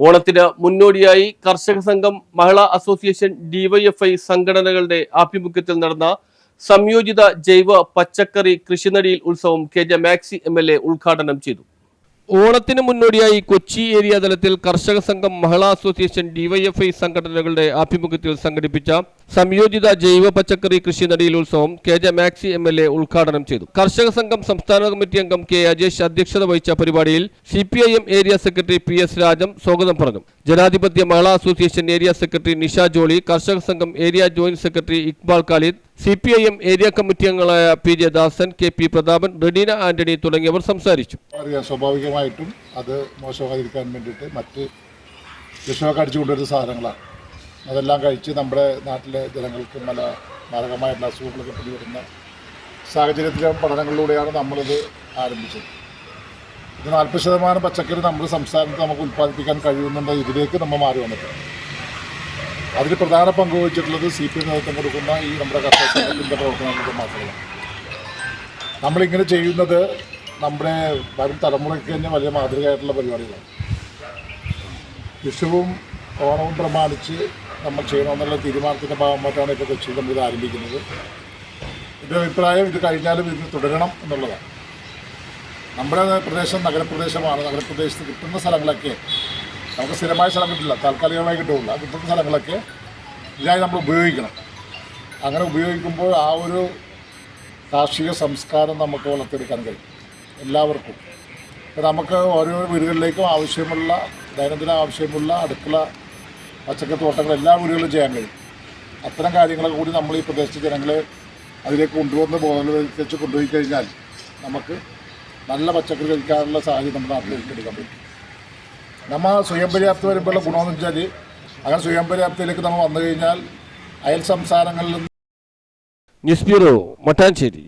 ഓണത്തിന് മുന്നോടിയായി കർഷക സംഘം, മഹിളാ അസോസിയേഷൻ, ഡിവൈഎഫ്ഐ സംഘടനകളുടെ ആഭിമുഖ്യത്തിൽ നടന്ന സംയോജിത ജൈവ പച്ചക്കറി കൃഷിനടിയിൽ ഉത്സവം കെ.ജെ. Maxi MLA. ഉദ്ഘാടനം ചെയ്തു. ഓണത്തിന് മുന്നോടിയായി കൊച്ചി ഏരിയ തലത്തിൽ കർഷക സംഘം, മഹിളാ അസോസിയേഷൻ, ഡിവൈഎഫ്ഐ സംഘടനകളുടെ ആഭിമുഖ്യത്തിൽ സംഘടിപ്പിച്ച സംയോജിത ജൈവ പച്ചക്കറി കൃഷി നടീൽ ഉത്സവം കെ.ജെ. Maxi MLA. ഉദ്ഘാടനം ചെയ്തു. കർഷക സംഘം സംസ്ഥാന കമ്മിറ്റി അംഗം കെ. അജേഷ് അധ്യക്ഷത വഹിച്ച പരിപാടിയിൽ CPIM area secretary PS Rajam സ്വാഗതം പറഞ്ഞു. Janadhipathya Mahila association area secretary Nisha Jolly, Karshaka Sangham area joint secretary Iqbal Khalid, CPIM area committee അംഗങ്ങളായ PJ ദാസൻ, KP പ്രതാപൻ, റെഡീന ആന്റണി തുടങ്ങിയവർ സംസാരിച്ചു. സ്വാഭാവികമായിട്ടും അത് മോശമായിരിക്കാൻ വേണ്ടിയിട്ട് മറ്റ് വിഷമൊക്കെ അടിച്ചു കൊണ്ടുവരുന്ന സാധനങ്ങളാണ്. അതെല്ലാം കഴിച്ച് നമ്മുടെ നാട്ടിലെ ജനങ്ങൾക്ക് പല മാരകമായിട്ടുള്ള അസുഖങ്ങളൊക്കെ പിടിവരുന്ന സാഹചര്യത്തിലെ പഠനങ്ങളിലൂടെയാണ് നമ്മളിത് ആരംഭിച്ചത്. ഇത് 40% പച്ചക്കറി നമ്മുടെ സംസ്ഥാനത്ത് നമുക്ക് ഉൽപ്പാദിപ്പിക്കാൻ കഴിയുന്നുണ്ട്. ഇതിലേക്ക് നമ്മൾ മാറി വന്നിട്ടുണ്ട്. അതിൽ പ്രധാന പങ്ക് വഹിച്ചിട്ടുള്ളത് CPM നേതൃത്വം കൊടുക്കുന്ന ഈ നമ്മുടെ കർഷക സംഘത്തിൻ്റെ പ്രവർത്തനങ്ങൾക്ക് മാത്രമാണ്. നമ്മളിങ്ങനെ ചെയ്യുന്നത് നമ്മുടെ വരും തലമുറയ്ക്ക് തന്നെ വലിയ മാതൃകയായിട്ടുള്ള പരിപാടികളാണ്. വിഷുവും ഓണവും പ്രമാണിച്ച് നമ്മൾ ചെയ്യണമെന്നുള്ള തീരുമാനത്തിൻ്റെ ഭാഗമായിട്ടാണ് ഇപ്പോൾ കൊച്ചിയിൽ നമ്മളിത് ആരംഭിക്കുന്നത്. എൻ്റെ അഭിപ്രായം ഇത് കഴിഞ്ഞാലും ഇത് തുടരണം എന്നുള്ളതാണ്. നമ്മുടെ പ്രദേശം നഗരപ്രദേശമാണ്. നഗരപ്രദേശത്ത് കിട്ടുന്ന സ്ഥലങ്ങളൊക്കെ നമുക്ക് സ്ഥിരമായ സ്ഥലം കിട്ടില്ല, താൽക്കാലികമായി കിട്ടുകയില്ല. കിട്ടുന്ന സ്ഥലങ്ങളൊക്കെ ഇതിനായി നമ്മൾ ഉപയോഗിക്കണം. അങ്ങനെ ഉപയോഗിക്കുമ്പോൾ ആ ഒരു കാർഷിക സംസ്കാരം നമുക്ക് വളർത്തിയെടുക്കാൻ കഴിയും എല്ലാവർക്കും. നമുക്ക് ഓരോ വീടുകളിലേക്കും ആവശ്യമുള്ള ദൈനംദിന ആവശ്യമുള്ള അടുക്കള പച്ചക്കറി തോട്ടങ്ങൾ എല്ലാ വീടുകളിലും ചെയ്യാൻ കഴിയും. അത്തരം കാര്യങ്ങളൊക്കെ കൂടി നമ്മൾ ഈ പ്രദേശത്തെ ജനങ്ങളെ അതിലേക്ക് കൊണ്ടുവന്ന് ബോധവൽക്കരിച്ച് കൊണ്ടുപോയി കഴിഞ്ഞാൽ നമുക്ക് നല്ല പച്ചക്കറി കഴിക്കാനുള്ള സാഹചര്യം നമ്മുടെ നാട്ടിലേക്ക് എടുക്കാൻ പറ്റും. നമ്മൾ സ്വയം പര്യാപ്തി വരുമ്പോഴുള്ള ഗുണമെന്ന് വെച്ചാൽ അങ്ങനെ സ്വയം പര്യാപ്തിയിലേക്ക് നമ്മൾ വന്നു കഴിഞ്ഞാൽ അയൽ സംസ്ഥാനങ്ങളിൽ നിന്ന്. News bureau, Mattancherry.